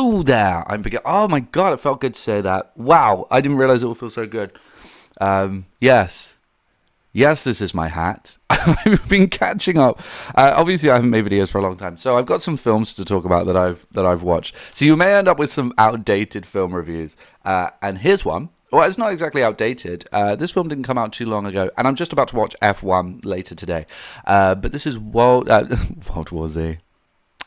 Hello there. Oh my god, it felt good to say that. Wow, I didn't realize it would feel so good. Yes, yes, this is my hat. I've been catching up. Obviously, I haven't made videos for a long time, so I've got some films to talk about that I've watched. So you may end up with some outdated film reviews. And here's one. Well, it's not exactly outdated. This film didn't come out too long ago, and I'm just about to watch F1 later today. But this is World War Z.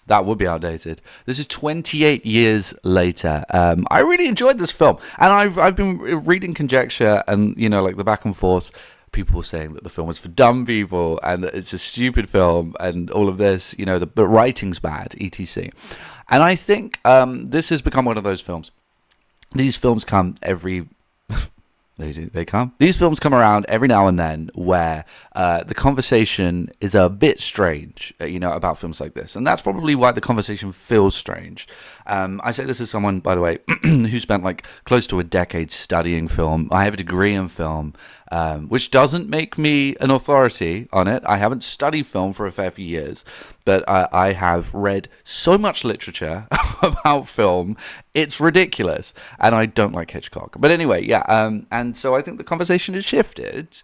That would be outdated. This is 28 years later. I really enjoyed this film, and I've been reading conjecture and like the back and forth. People saying that the film was for dumb people and that it's a stupid film and all of this. The writing's bad, etc. And I think this has become one of those films. These films come every They do. They come. These films come around every now and then where the conversation is a bit strange, about films like this. And that's probably why the conversation feels strange. I say this as someone, by the way, who spent like close to a decade studying film. I have a degree in film, which doesn't make me an authority on it. I haven't studied film for a fair few years, but I have read so much literature about film, it's ridiculous. And I don't like Hitchcock. But anyway, yeah. And so I think the conversation has shifted.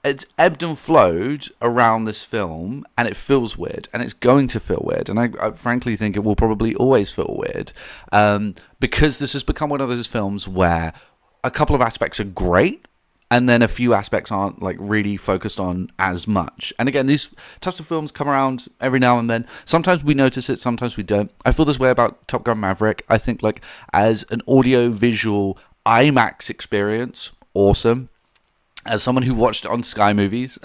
It's ebbed and flowed around this film, and it feels weird, and it's going to feel weird. And I frankly think it will probably always feel weird, because this has become one of those films where a couple of aspects are great, and then a few aspects aren't like really focused on as much. And again, these types of films come around every now and then. Sometimes we notice it, sometimes we don't. I feel this way about Top Gun Maverick. I think like as an audio-visual IMAX experience, awesome. As someone who watched it on Sky Movies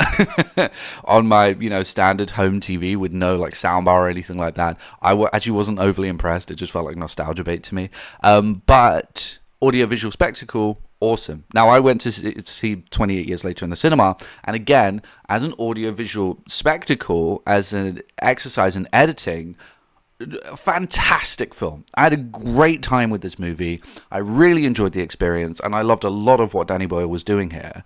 on my, standard home TV with no like soundbar or anything like that, actually wasn't overly impressed. It just felt like nostalgia bait to me. But audiovisual spectacle, awesome. Now I went to see 28 years later in the cinema, and again, as an audiovisual spectacle, as an exercise in editing, fantastic film. I had a great time with this movie. I really enjoyed the experience, and I loved a lot of what Danny Boyle was doing here.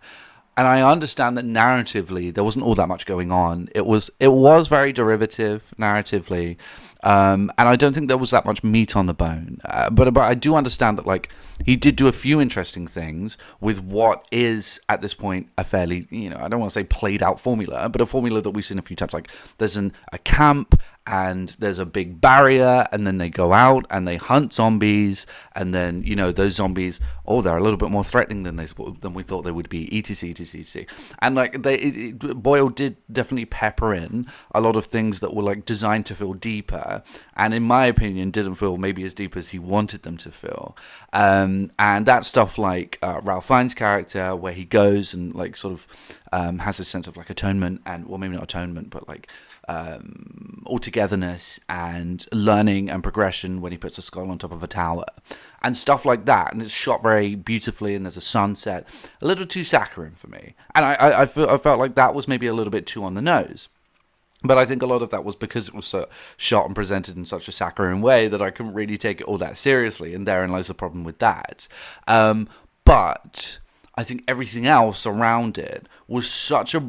And I understand that narratively there wasn't all that much going on. It was very derivative narratively, and I don't think there was that much meat on the bone. But I do understand that like he did do a few interesting things with what is at this point a fairly I don't want to say played out formula, but a formula that we've seen a few times. Like there's a camp, and there's a big barrier, and then they go out and they hunt zombies, and then those zombies, they're a little bit more threatening than we thought they would be, etc. And like Boyle did definitely pepper in a lot of things that were like designed to feel deeper, and in my opinion didn't feel maybe as deep as he wanted them to feel. And that stuff like Ralph Fiennes' character, where he goes and like sort of has a sense of like atonement, and well, maybe not atonement, but like altogetherness and learning and progression when he puts a skull on top of a tower and stuff like that. And it's shot very beautifully, and there's a sunset, a little too saccharine for me, and I felt like that was maybe a little bit too on the nose. But I think a lot of that was because it was so shot and presented in such a saccharine way that I couldn't really take it all that seriously, and therein lies the problem with that. But I think everything else around it was such a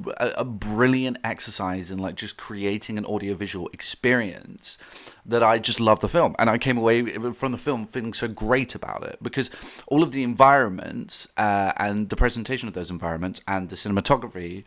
brilliant exercise in like just creating an audiovisual experience that I just loved the film. And I came away from the film feeling so great about it, because all of the environments and the presentation of those environments and the cinematography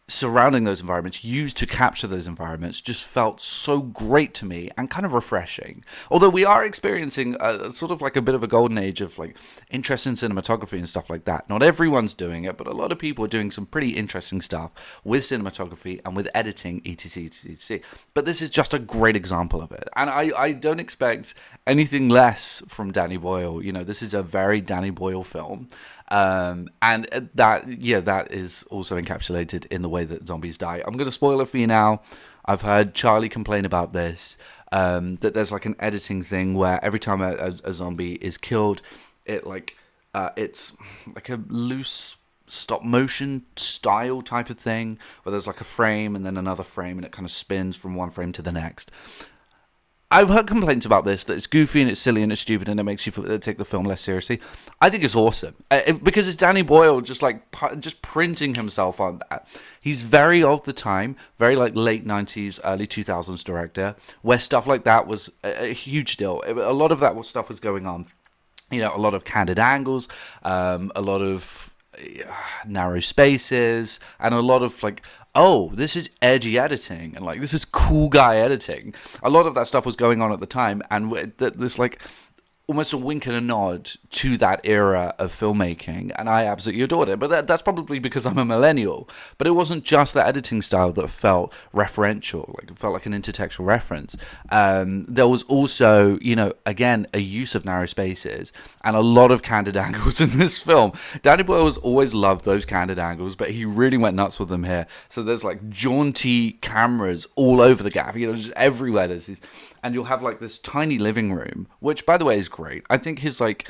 surrounding those environments, used to capture those environments, just felt so great to me and kind of refreshing. Although we are experiencing a sort of like a bit of a golden age of like interest in cinematography and stuff like that. Not everyone's doing it, but a lot of people are doing some pretty interesting stuff with cinematography and with editing, etc. But this is just a great example of it, and I don't expect anything less from Danny Boyle. This is a very Danny Boyle film. And that is also encapsulated in the way that zombies die. I'm going to spoil it for you now. I've heard Charlie complain about this, that there's like an editing thing where every time a zombie is killed, it's like a loose stop motion style type of thing, where there's like a frame and then another frame, and it kind of spins from one frame to the next. I've heard complaints about this, that it's goofy and it's silly and it's stupid and it makes you take the film less seriously. I think it's awesome because it's Danny Boyle just printing himself on that. He's very of the time, very like late 90s, early 2000s director, where stuff like that was a huge deal. A lot of that stuff was going on. You know, a lot of candid angles, a lot of narrow spaces, and a lot of like, oh, this is edgy editing, and like, this is cool guy editing. A lot of that stuff was going on at the time, and this like almost a wink and a nod to that era of filmmaking, and I absolutely adored it. But that's probably because I'm a millennial. But it wasn't just the editing style that felt referential, like it felt like an intertextual reference. There was also, you know, again, a use of narrow spaces and a lot of candid angles in this film. Danny Boyle has always loved those candid angles, but he really went nuts with them here. So there's like jaunty cameras all over the gap, you know, just everywhere. There's these, and you'll have like this tiny living room, which by the way is great. I think his like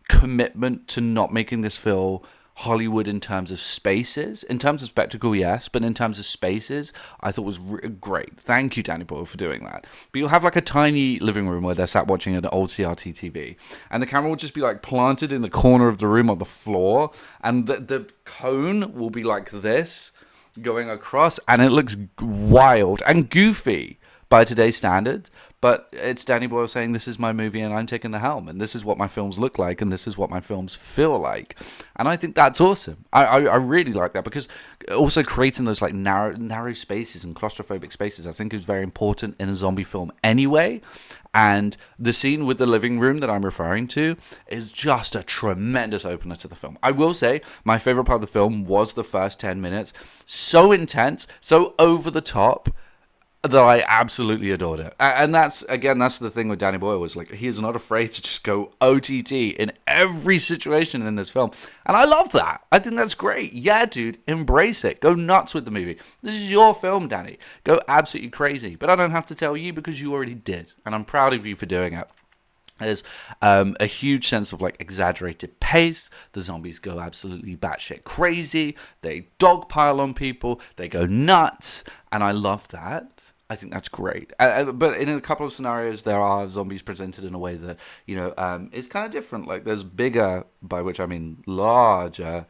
commitment to not making this feel Hollywood in terms of spaces, in terms of spectacle, yes, but in terms of spaces, I thought was great. Thank you, Danny Boyle, for doing that. But you'll have like a tiny living room where they're sat watching an old CRT TV, and the camera will just be like planted in the corner of the room on the floor, and the cone will be like this going across, and it looks wild and goofy by today's standards, but it's Danny Boyle saying, this is my movie and I'm taking the helm, and this is what my films look like, and this is what my films feel like. And I think that's awesome. I really like that, because also creating those like narrow spaces and claustrophobic spaces, I think is very important in a zombie film anyway. And the scene with the living room that I'm referring to is just a tremendous opener to the film. I will say my favorite part of the film was the first 10 minutes. So intense, so over the top, that I absolutely adored it. And that's the thing with Danny Boyle, was like, he is not afraid to just go OTT in every situation in this film. And I love that. I think that's great. Yeah, dude, embrace it. Go nuts with the movie. This is your film, Danny. Go absolutely crazy. But I don't have to tell you, because you already did. And I'm proud of you for doing it. There's a huge sense of like exaggerated pace. The zombies go absolutely batshit crazy. They dogpile on people. They go nuts. And I love that. I think that's great. But in a couple of scenarios, there are zombies presented in a way that, you know, is kind of different. Like there's bigger, by which I mean larger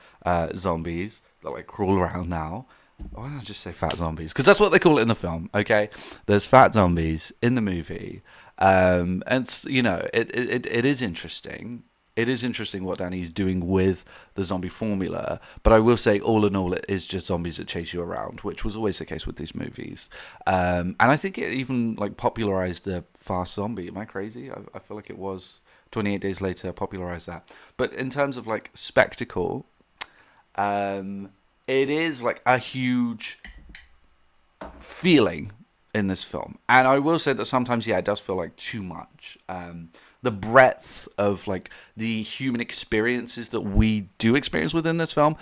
zombies that like crawl around now. Why don't I just say fat zombies? Because that's what they call it in the film, okay? There's fat zombies in the movie. And, you know, it is interesting. It is interesting what Danny's doing with the zombie formula. But I will say, all in all, it is just zombies that chase you around, which was always the case with these movies. And I think it even, like, popularized the fast zombie. Am I crazy? I feel like it was 28 Days Later popularized that. But in terms of, like, spectacle, it is, like, a huge feeling in this film. And I will say that sometimes, yeah, it does feel like too much. The breadth of like the human experiences that we do experience within this film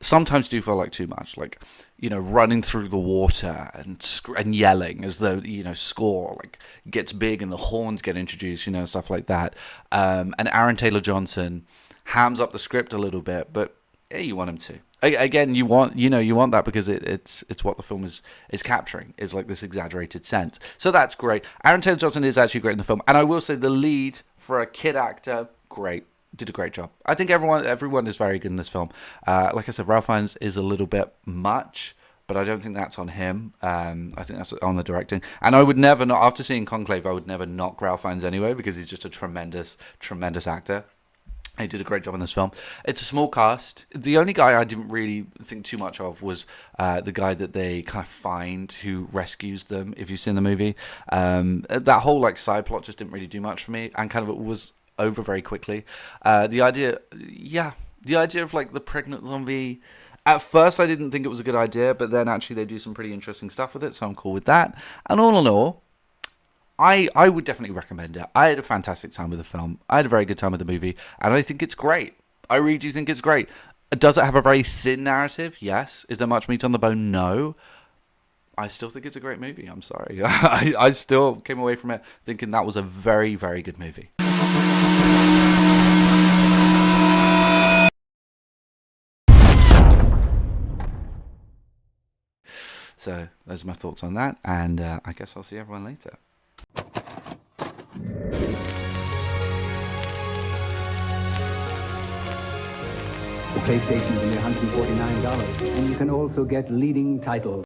sometimes do feel like too much. Like, you know, running through the water and yelling as though, you know, score like gets big and the horns get introduced, you know, stuff like that. And Aaron Taylor Johnson hams up the script a little bit, but yeah, you want him to. Again, you want that because it's what the film is capturing, is like this exaggerated sense. So that's great. Aaron Taylor Johnson is actually great in the film, and I will say the lead for a kid actor, great, did a great job. I think everyone is very good in this film. Like I said, Ralph Fiennes is a little bit much, but I don't think that's on him. I think that's on the directing. And I would never not, after seeing Conclave, I would never knock Ralph Fiennes anyway, because he's just a tremendous, tremendous actor. He did a great job in this film. It's a small cast. The only guy I didn't really think too much of was the guy that they kind of find who rescues them, if you've seen the movie. That whole like side plot just didn't really do much for me, and kind of it was over very quickly. The idea of like the pregnant zombie, at first I didn't think it was a good idea, but then actually they do some pretty interesting stuff with it, so I'm cool with that. And all in all, I would definitely recommend it. I had a fantastic time with the film. I had a very good time with the movie, and I think it's great. I really do think it's great. Does it have a very thin narrative? Yes. Is there much meat on the bone? No. I still think it's a great movie. I'm sorry. I still came away from it thinking that was a very, very good movie. So those are my thoughts on that, and I guess I'll see everyone later. PlayStation is only $149, and you can also get leading titles.